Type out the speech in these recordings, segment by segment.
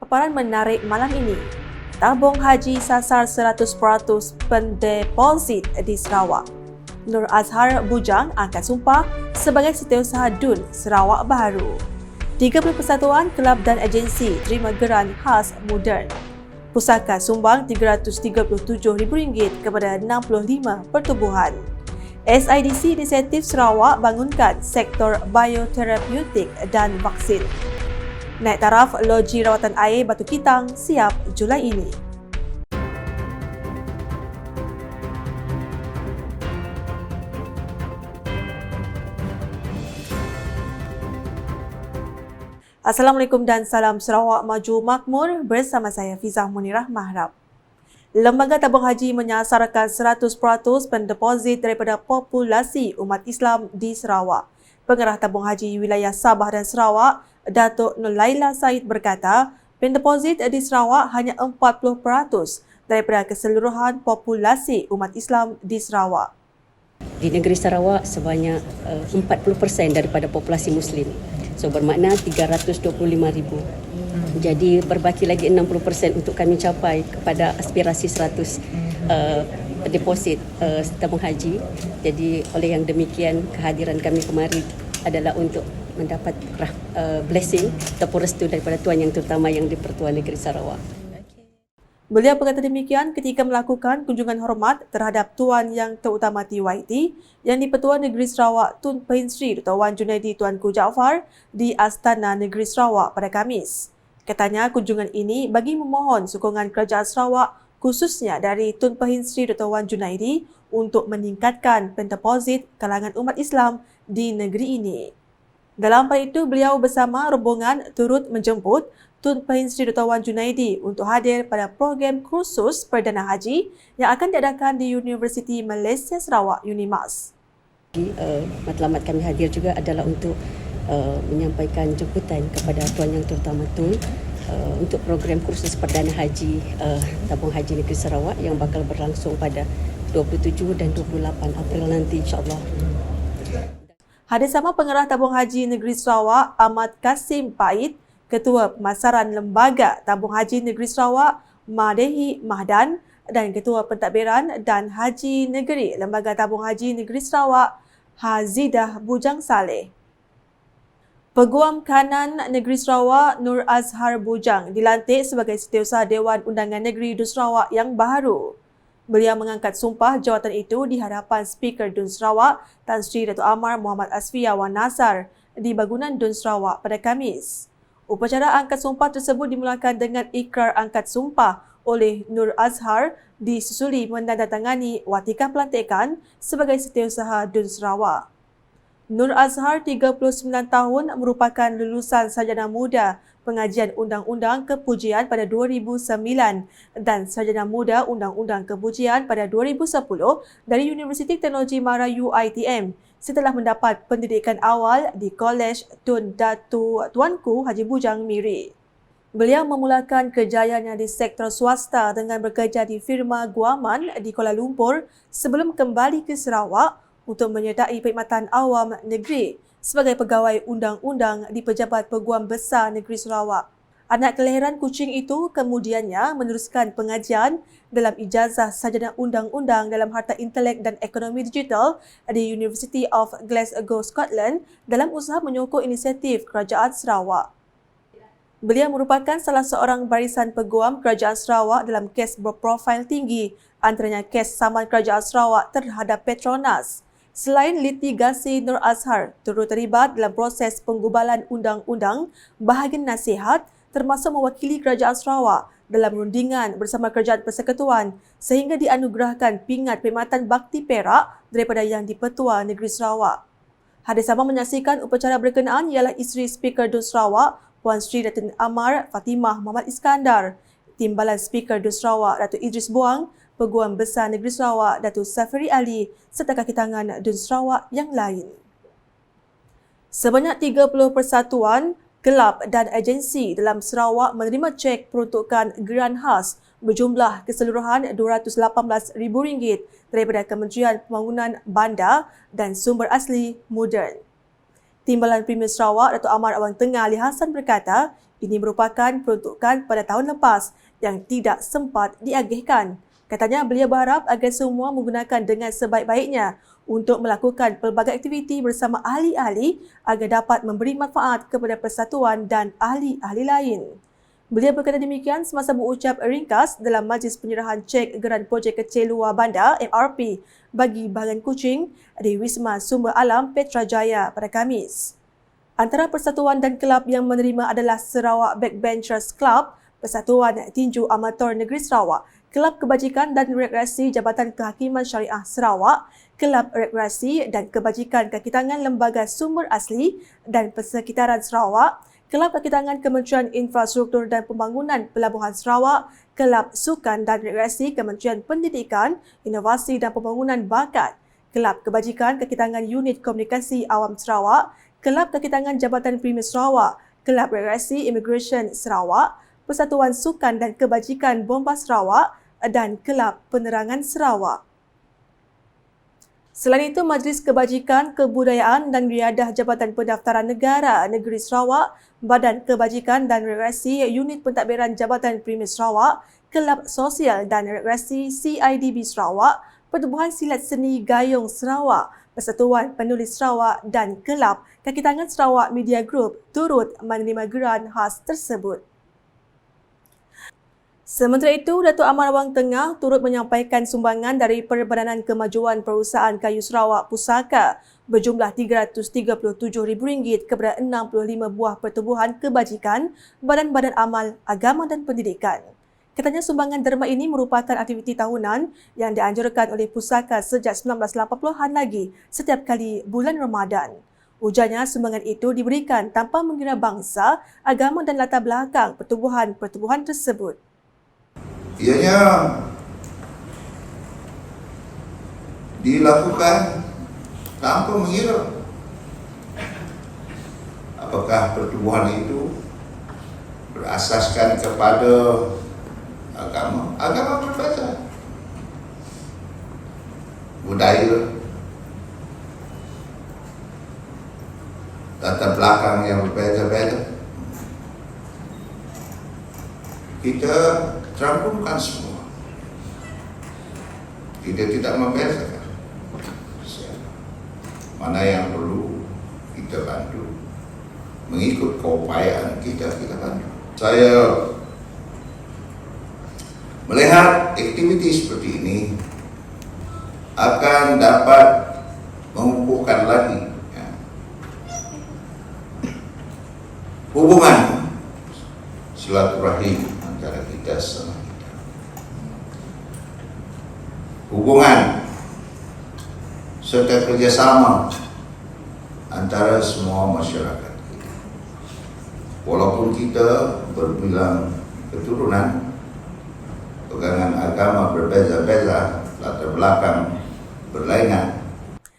Paparan menarik malam ini. Tabung haji sasar 100% pendeposit di Sarawak. Nur Azhar Bujang angkat sumpah sebagai Setiausaha DUN Sarawak Baharu. 30 persatuan, kelab dan agensi terima geran khas moden. Pusaka sumbang RM337,000 kepada 65 pertubuhan. SIDC Inisiatif Sarawak bangunkan sektor bioterapeutik dan vaksin. Naik taraf loji rawatan air Batu Kitang siap Julai ini. Assalamualaikum dan salam Sarawak Maju Makmur bersama saya Fizah Munirah Mahrab. Lembaga Tabung Haji menyasarkan 100% pendeposit daripada populasi umat Islam di Sarawak. Pengarah Tabung Haji Wilayah Sabah dan Sarawak, Datuk Nulaila Said berkata, pendeposit di Sarawak hanya 40% daripada keseluruhan populasi umat Islam di Sarawak. Di negeri Sarawak sebanyak 40% daripada populasi Muslim. So bermakna 325,000. Jadi berbaki lagi 60% untuk kami capai kepada aspirasi 100 deposit tabung haji. Jadi oleh yang demikian kehadiran kami kemari adalah untuk mendapat blessing ataupun restu daripada Tuan Yang Terutama yang di-Pertuan Negeri Sarawak. Beliau berkata demikian ketika melakukan kunjungan hormat terhadap Tuan Yang Terutama TYT yang di-Pertuan Negeri Sarawak Tun Pehin Sri Dr. Wan Junaidi Tuanku Jaafar di Astana Negeri Sarawak pada Khamis. Katanya kunjungan ini bagi memohon sokongan kerajaan Sarawak khususnya dari Tun Pehin Sri Dr. Wan Junaidi untuk meningkatkan pendeposit kalangan umat Islam di negeri ini. Dalam hal itu, beliau bersama rombongan turut menjemput Tun Pehin Sri Dr. Wan Junaidi untuk hadir pada program kursus Perdana Haji yang akan diadakan di Universiti Malaysia Sarawak UNIMAS. Matlamat kami hadir juga adalah untuk menyampaikan jemputan kepada Tuan Yang Terutama Tun untuk program kursus Perdana Haji Tabung Haji Negeri Sarawak yang bakal berlangsung pada 27 dan 28 April nanti insya-Allah. Hadir sama pengarah Tabung Haji Negeri Sarawak Ahmad Kasim Pait, Ketua Pemasaran Lembaga Tabung Haji Negeri Sarawak Madehi Mahdan dan Ketua Pentadbiran dan Haji Negeri Lembaga Tabung Haji Negeri Sarawak Hazidah Bujang Saleh. Peguam Kanan Negeri Sarawak Nur Azhar Bujang dilantik sebagai Setiausaha Dewan Undangan Negeri DUN Sarawak yang baharu. Beliau mengangkat sumpah jawatan itu di hadapan Speaker DUN Sarawak Tan Sri Dato' Amar Muhammad Asfiya Wan Nasar di bangunan DUN Sarawak pada Khamis. Upacara angkat sumpah tersebut dimulakan dengan ikrar angkat sumpah oleh Nur Azhar disusuli menandatangani watikan pelantikan sebagai Setiausaha DUN Sarawak. Nur Azhar, 39 tahun, merupakan lulusan Sarjana Muda Pengajian Undang-Undang Kepujian pada 2009 dan Sarjana Muda Undang-Undang Kepujian pada 2010 dari Universiti Teknologi Mara UiTM setelah mendapat pendidikan awal di Kolej Tun Datu Tuanku Haji Bujang Miri. Beliau memulakan kejayaannya di sektor swasta dengan bekerja di firma guaman di Kuala Lumpur sebelum kembali ke Sarawak untuk menyertai perkhidmatan awam negeri sebagai pegawai undang-undang di Pejabat Peguam Besar Negeri Sarawak. Anak kelahiran Kuching itu kemudiannya meneruskan pengajian dalam ijazah sarjana undang-undang dalam harta intelek dan ekonomi digital di University of Glasgow, Scotland dalam usaha menyokong inisiatif Kerajaan Sarawak. Beliau merupakan salah seorang barisan peguam Kerajaan Sarawak dalam kes berprofil tinggi, antaranya kes saman Kerajaan Sarawak terhadap Petronas. Selain litigasi, Nur Azhar turut terlibat dalam proses penggubalan undang-undang bahagian nasihat termasuk mewakili Kerajaan Sarawak dalam rundingan bersama Kerajaan Persekutuan sehingga dianugerahkan pingat perkhidmatan bakti perak daripada Yang di-Pertua Negeri Sarawak. Hadir sama menyaksikan upacara berkenaan ialah isteri Speaker DUN Sarawak Puan Sri Datin Amar Fatimah Muhammad Iskandar, Timbalan Speaker DUN Sarawak Datuk Idris Buang, Peguam Besar Negeri Sarawak Datuk Safiri Ali serta kaki tangan DUN Sarawak yang lain. Sebanyak 30 persatuan, kelab dan agensi dalam Sarawak menerima cek peruntukan geran khas berjumlah keseluruhan RM218,000 daripada Kementerian Pembangunan Bandar dan Sumber Asli Moden. Timbalan Premier Sarawak Datuk Amar Awang Tengah Ali Hassan berkata, Ini merupakan peruntukan pada tahun lepas yang tidak sempat diagihkan. Katanya beliau berharap agar semua menggunakan dengan sebaik-baiknya untuk melakukan pelbagai aktiviti bersama ahli-ahli agar dapat memberi manfaat kepada persatuan dan ahli-ahli lain. Beliau berkata demikian semasa berucap ringkas dalam majlis penyerahan cek geran projek kecil luar bandar MRP bagi bahagian Kuching di Wisma Sumber Alam Petrajaya pada Khamis. Antara persatuan dan kelab yang menerima adalah Sarawak Backbenchers Club, Persatuan Tinju Amatur Negeri Sarawak, Kelab Kebajikan dan Rekreasi Jabatan Kehakiman Syariah Sarawak, Kelab Rekreasi dan Kebajikan Kaki Tangan Lembaga Sumber Asli dan Persekitaran Sarawak, Kelab Kaki Tangan Kementerian Infrastruktur dan Pembangunan Pelabuhan Sarawak, Kelab Sukan dan Rekreasi Kementerian Pendidikan, Inovasi dan Pembangunan Bakat, Kelab Kebajikan Kaki Tangan Unit Komunikasi Awam Sarawak, Kelab Kaki Tangan Jabatan Premier Sarawak, Kelab Rekreasi Immigration Sarawak, Persatuan Sukan dan Kebajikan Bomba Sarawak dan Kelab Penerangan Sarawak. Selain itu, Majlis Kebajikan, Kebudayaan dan Riadah Jabatan Pendaftaran Negara Negeri Sarawak, Badan Kebajikan dan Rekreasi Unit Pentadbiran Jabatan Premier Sarawak, Kelab Sosial dan Rekreasi CIDB Sarawak, Pertubuhan Silat Seni Gayung Sarawak, Persatuan Penulis Sarawak dan Kelab Kaki Tangan Sarawak Media Group turut menerima geran khas tersebut. Sementara itu, Datuk Amar Wang Tengah turut menyampaikan sumbangan dari Perbadanan Kemajuan Perusahaan Kayu Sarawak Pusaka berjumlah RM337,000 kepada 65 buah pertubuhan kebajikan, badan-badan amal, agama dan pendidikan. Katanya sumbangan derma ini merupakan aktiviti tahunan yang dianjurkan oleh pusaka sejak 1980-an lagi setiap kali bulan Ramadan. Ujarnya sumbangan itu diberikan tanpa mengira bangsa, agama dan latar belakang pertubuhan-pertubuhan tersebut. Ianya dilakukan tanpa mengira apakah pertubuhan itu berasaskan kepada agama berbeza, budaya, latar belakang yang berbeza-beza. Kita terangkumkan semua. Kita tidak membezakan mana yang perlu kita bantu. Mengikut keupayaan kita bantu. Saya melihat aktiviti seperti ini akan dapat mengukuhkan lagi hubungan silaturahim antara kita sama kita. Hubungan serta kerjasama antara semua masyarakat kita. Walaupun kita berbilang keturunan, pegangan agama berbeza-beza, latar belakang berlainan.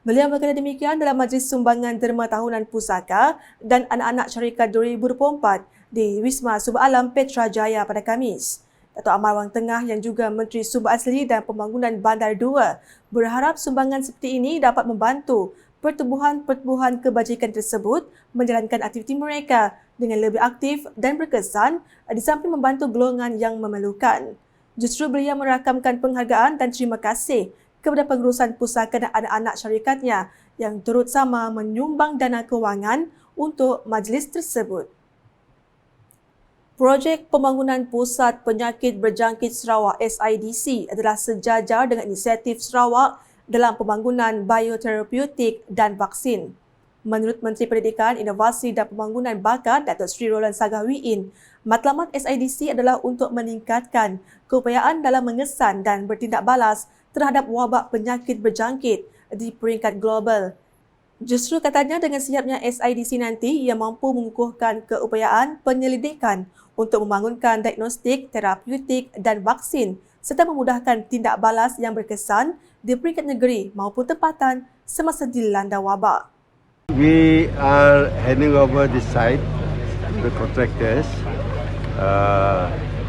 Beliau berkata demikian dalam Majlis Sumbangan Derma Tahunan Pusaka dan Anak-Anak Syarikat 2024 di Wisma Sumber Alam Petrajaya pada Khamis. Datuk Amar Wang Tengah yang juga Menteri Sumber Asli dan Pembangunan Bandar 2 berharap sumbangan seperti ini dapat membantu pertubuhan-pertubuhan kebajikan tersebut menjalankan aktiviti mereka dengan lebih aktif dan berkesan di samping membantu golongan yang memerlukan. Justru beliau merakamkan penghargaan dan terima kasih kepada pengurusan pusaka dan anak-anak syarikatnya yang turut sama menyumbang dana kewangan untuk majlis tersebut. Projek Pembangunan Pusat Penyakit Berjangkit Sarawak SIDC adalah sejajar dengan inisiatif Sarawak dalam pembangunan bioterapeutik dan vaksin. Menurut Menteri Pendidikan, Inovasi dan Pembangunan Bakat Datuk Seri Roland Sagah-Wiin, matlamat SIDC adalah untuk meningkatkan keupayaan dalam mengesan dan bertindak balas terhadap wabak penyakit berjangkit di peringkat global. Justru katanya dengan siapnya SIDC nanti, ia mampu mengukuhkan keupayaan penyelidikan untuk membangunkan diagnostik, terapeutik dan vaksin serta memudahkan tindak balas yang berkesan di peringkat negeri maupun tempatan semasa dilanda wabak. We are handing over this site to the contractors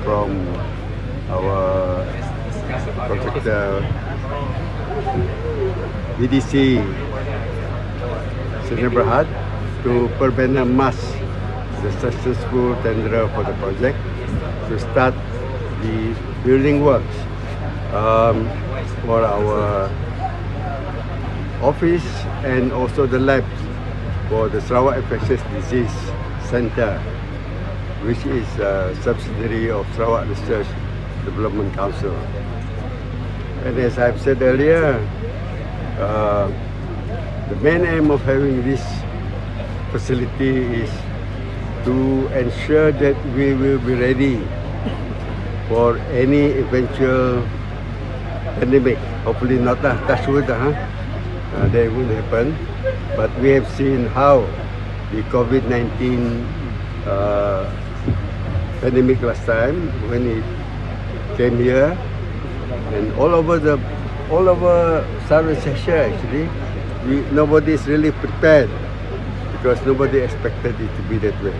from our contractor BDC Sdn Bhd to Perbana Mas the successful tender for the project to start the building works for our office and also the lab for the Sarawak Infectious Disease Center, which is a subsidiary of Sarawak Research Development Council. And as I've said earlier, the main aim of having this facility is to ensure that we will be ready for any eventual pandemic. Hopefully not, touch wood, that won't happen. But we have seen how the COVID-19 pandemic last time when it came here, and all over Southeast Asia actually, nobody is really prepared because nobody expected it to be that way.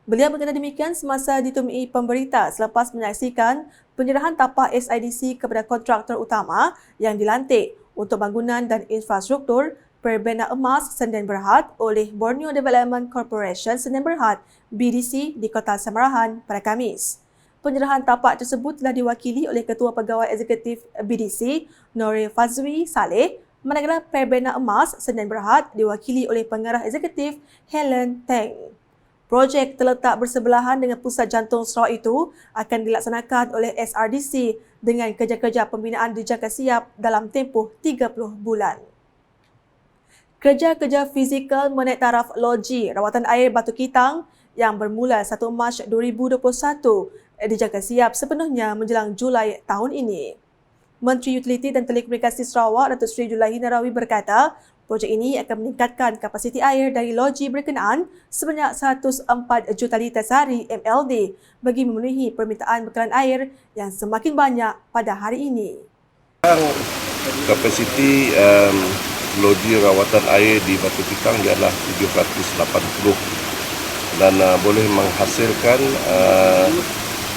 Beliau berkata demikian semasa ditemui pemberita selepas menyaksikan penyerahan tapak SIDC kepada kontraktor utama yang dilantik untuk bangunan dan infrastruktur Perbena Emas Sdn Bhd oleh Borneo Development Corporation Sdn Bhd BDC di Kota Samarahan pada Khamis. Penyerahan tapak tersebut telah diwakili oleh Ketua Pegawai Eksekutif BDC Nurul Fazwi Saleh, manakala Perbena Emas Sdn Bhd diwakili oleh Pengarah Eksekutif Helen Teng. Projek terletak bersebelahan dengan pusat jantung Sarawak itu akan dilaksanakan oleh SRDC dengan kerja-kerja pembinaan dijangka siap dalam tempoh 30 bulan. Kerja-kerja fizikal menaik taraf loji rawatan air Batu Kitang yang bermula 1 Mac 2021 dijangka siap sepenuhnya menjelang Julai tahun ini. Menteri Utiliti dan Telekomunikasi Sarawak Datuk Seri Julaihi Narawi berkata, projek ini akan meningkatkan kapasiti air dari loji berkenaan sebanyak 104 juta liter sehari MLD bagi memenuhi permintaan bekalan air yang semakin banyak pada hari ini. Kapasiti loji rawatan air di Batu Kitang ialah 780 dan boleh menghasilkan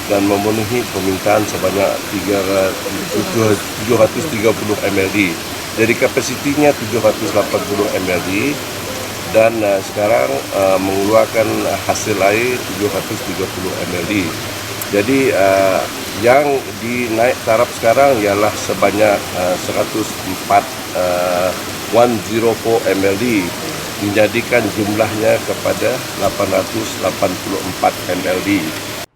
dan memenuhi permintaan sebanyak 730 MLD. Jadi kapasitinya 780 MLD dan sekarang mengeluarkan hasil air 730 MLD. Jadi yang dinaik taraf sekarang ialah sebanyak 104 MLD, menjadikan jumlahnya kepada 884 MLD.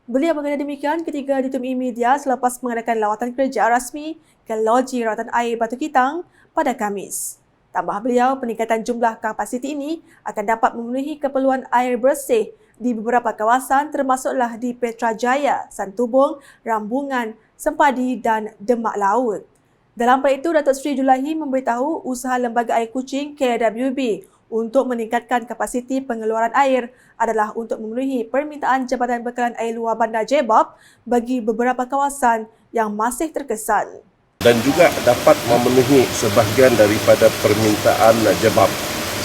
Beliau berkata demikian ketika ditemui media selepas mengadakan lawatan kerja rasmi ke loji rawatan air Batu Kitang pada Khamis. Tambah beliau, peningkatan jumlah kapasiti ini akan dapat memenuhi keperluan air bersih di beberapa kawasan termasuklah di Petrajaya, Santubong, Rambungan, Sempadi dan Demak Laut. Dalam pada itu, Datuk Seri Julaihi memberitahu usaha Lembaga Air Kuching KWB untuk meningkatkan kapasiti pengeluaran air adalah untuk memenuhi permintaan Jabatan Bekalan Air Luar Bandar Jebab bagi beberapa kawasan yang masih terkesan. Dan juga dapat memenuhi sebahagian daripada permintaan Jebab.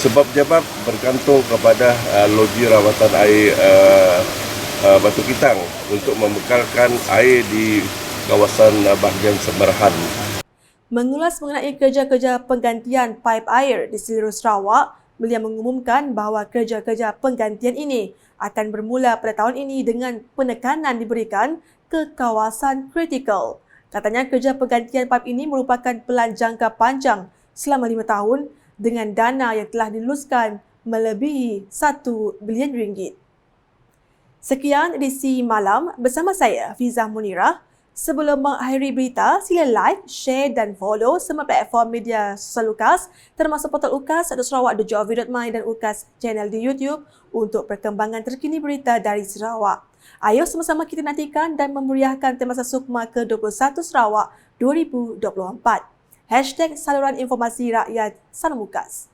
Sebab Jebab bergantung kepada loji rawatan air Batu Kitang untuk membekalkan air di kawasan bahagian Semerahan. Mengulas mengenai kerja-kerja penggantian paip air di seluruh Sarawak, beliau mengumumkan bahawa kerja-kerja penggantian ini akan bermula pada tahun ini dengan penekanan diberikan ke kawasan kritikal. Katanya kerja penggantian paip ini merupakan pelan jangka panjang selama 5 tahun dengan dana yang telah diluluskan melebihi RM1 bilion. Sekian edisi malam bersama saya, Fizah Munirah. Sebelum mengakhiri berita, sila like, share dan follow semua platform media sosial UKAS termasuk portal ukas.sarawak.gov.my dan UKAS channel di YouTube untuk perkembangan terkini berita dari Sarawak. Ayo sama-sama kita nantikan dan memeriahkan Temasa Sukma ke-21 Sarawak 2024. #Saluran Informasi Rakyat Salam UKAS.